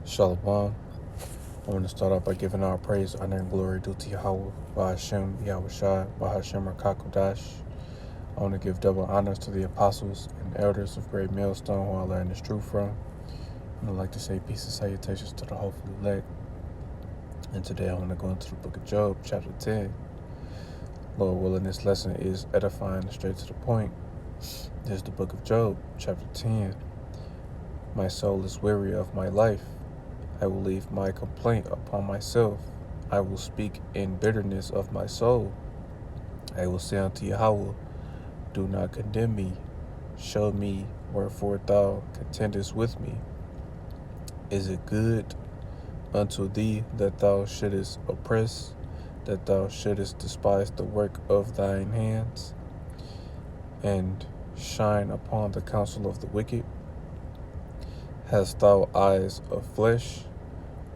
Shalom. I want to start off by giving all praise, honor, and glory due to Yahweh, Bahashem, Yahweh Shai, Bahashem, Rakakodash. I want to give double honors to the apostles and elders of Great Millstone who I learned this truth from. And I'd like to say peace and salutations to the hopeful elect. And today I want to go into the book of Job, chapter 10. Lord willing, this lesson is edifying and straight to the point. This is the book of Job, chapter 10. My soul is weary of my life. I will leave my complaint upon myself. I will speak in bitterness of my soul. I will say unto Yahweh, do not condemn me. Show me wherefore thou contendest with me. Is it good unto thee that thou shouldest oppress, that thou shouldest despise the work of thine hands, and shine upon the counsel of the wicked? Hast thou eyes of flesh,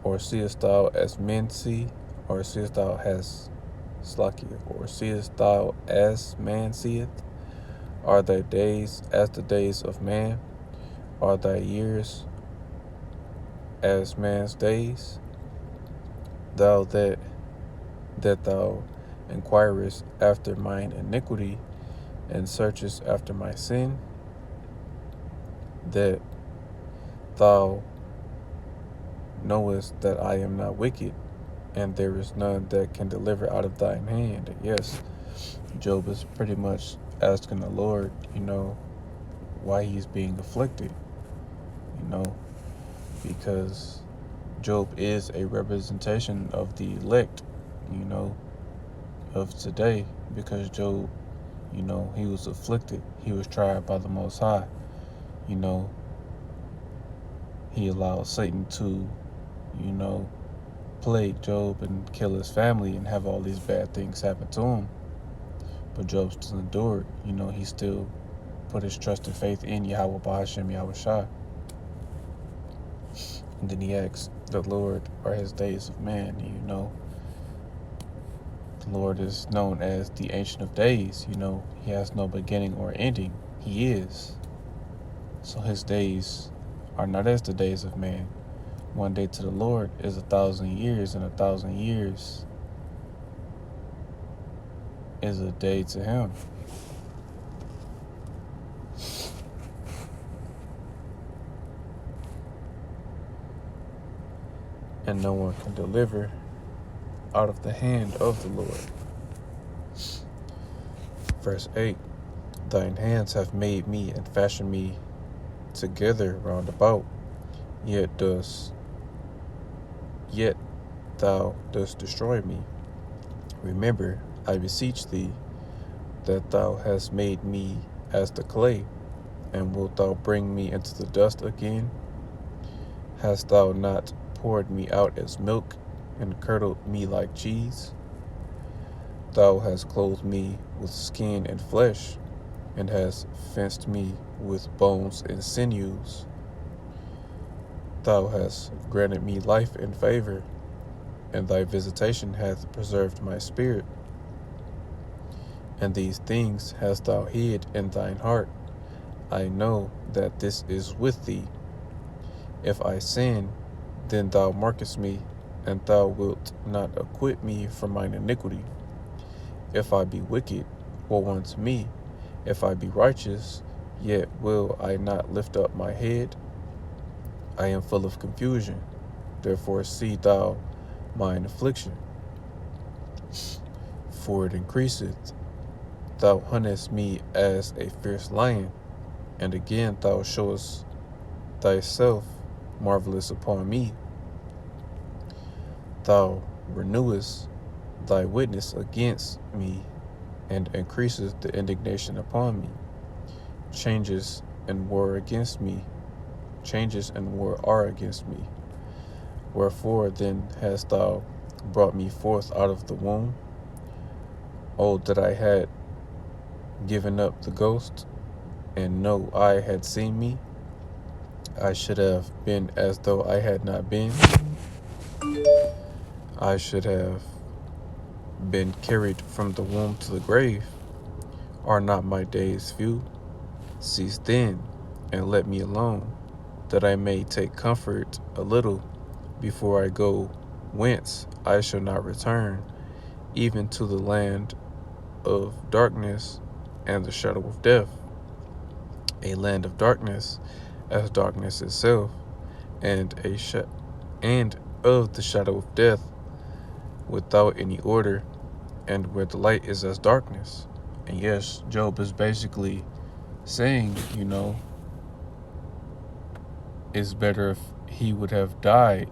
or seest thou as men see, or seest thou as or seest thou as man seeth? Are thy days as the days of man? Are thy years as man's days? Thou that thou inquirest after mine iniquity, and searchest after my sin, that thou knowest that I am not wicked, and there is none that can deliver out of thine hand. Yes, Job is pretty much asking the Lord, why he's being afflicted, because Job is a representation of the elect, of today, because Job, he was afflicted. He was tried by the Most High. He allowed Satan to, plague Job and kill his family and have all these bad things happen to him. But Job still endured. He still put his trust and faith in Yahweh Bahashem Yahweh Shai. And then he asked the Lord, are his days of man? The Lord is known as the Ancient of Days. He has no beginning or ending. He is. So his days are not as the days of man. One day to the Lord is 1,000 years, and 1,000 years is a day to him. And no one can deliver out of the hand of the Lord. Verse 8, thine hands have made me and fashioned me together round about, yet thou dost destroy me. Remember, I beseech thee, that thou hast made me as the clay, and wilt thou bring me into the dust again? Hast thou not poured me out as milk, and curdled me like cheese? Thou hast clothed me with skin and flesh, and hast fenced me with bones and sinews. Thou hast granted me life and favor, and thy visitation hath preserved my spirit. And these things hast thou hid in thine heart. I know that this is with thee. If I sin, then thou markest me, and thou wilt not acquit me from mine iniquity. If I be wicked, woe unto me. If I be righteous, yet will I not lift up my head. I am full of confusion, therefore see thou mine affliction. For it increaseth. Thou huntest me as a fierce lion, and again thou showest thyself marvelous upon me. Thou renewest thy witness against me, and increaseth the indignation upon me. Changes and war against me. Changes and war are against me. Wherefore then hast thou brought me forth out of the womb? Oh, that I had given up the ghost, and no eye had seen me. I should have been as though I had not been. I should have been carried from the womb to the grave. Are not my days few? Cease then, and let me alone, that I may take comfort a little. before I go, whence I shall not return, even to the land of darkness and the shadow of death, a land of darkness as darkness itself, and and of the shadow of death, without any order, and where the light is as darkness. And yes, Job is basically saying, it's better if he would have died,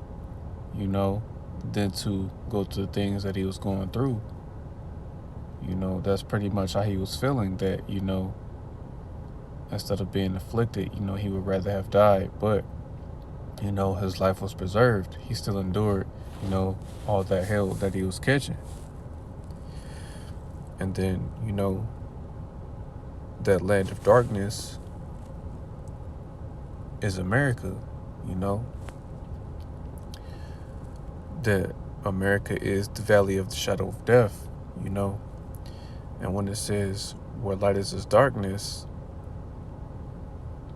than to go through the things that he was going through. That's pretty much how he was feeling, that, instead of being afflicted, he would rather have died. But, his life was preserved. He still endured, all that hell that he was catching. And then, that land of darkness is America, that America is the valley of the shadow of death, and when it says where light is darkness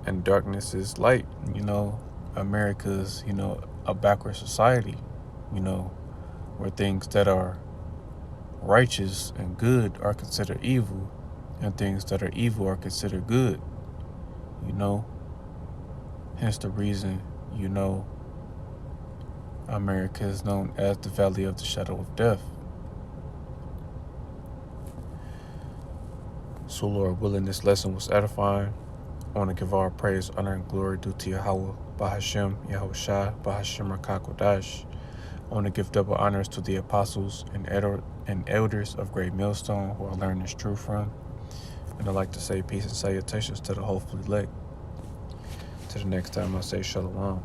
and darkness is light, America's, a backward society, where things that are righteous and good are considered evil, and things that are evil are considered good, hence the reason, America is known as the valley of the shadow of death. So, Lord willing, this lesson was edifying. I want to give all praise, honor, and glory due to Yahweh, Bahashem, Yahushua, Bahashem Rakakodash. I want to give double honors to the apostles and elders of Great Millstone who I learned this truth from. And I'd like to say peace and salutations to the hopefully elect. Till the next time, I say shalom.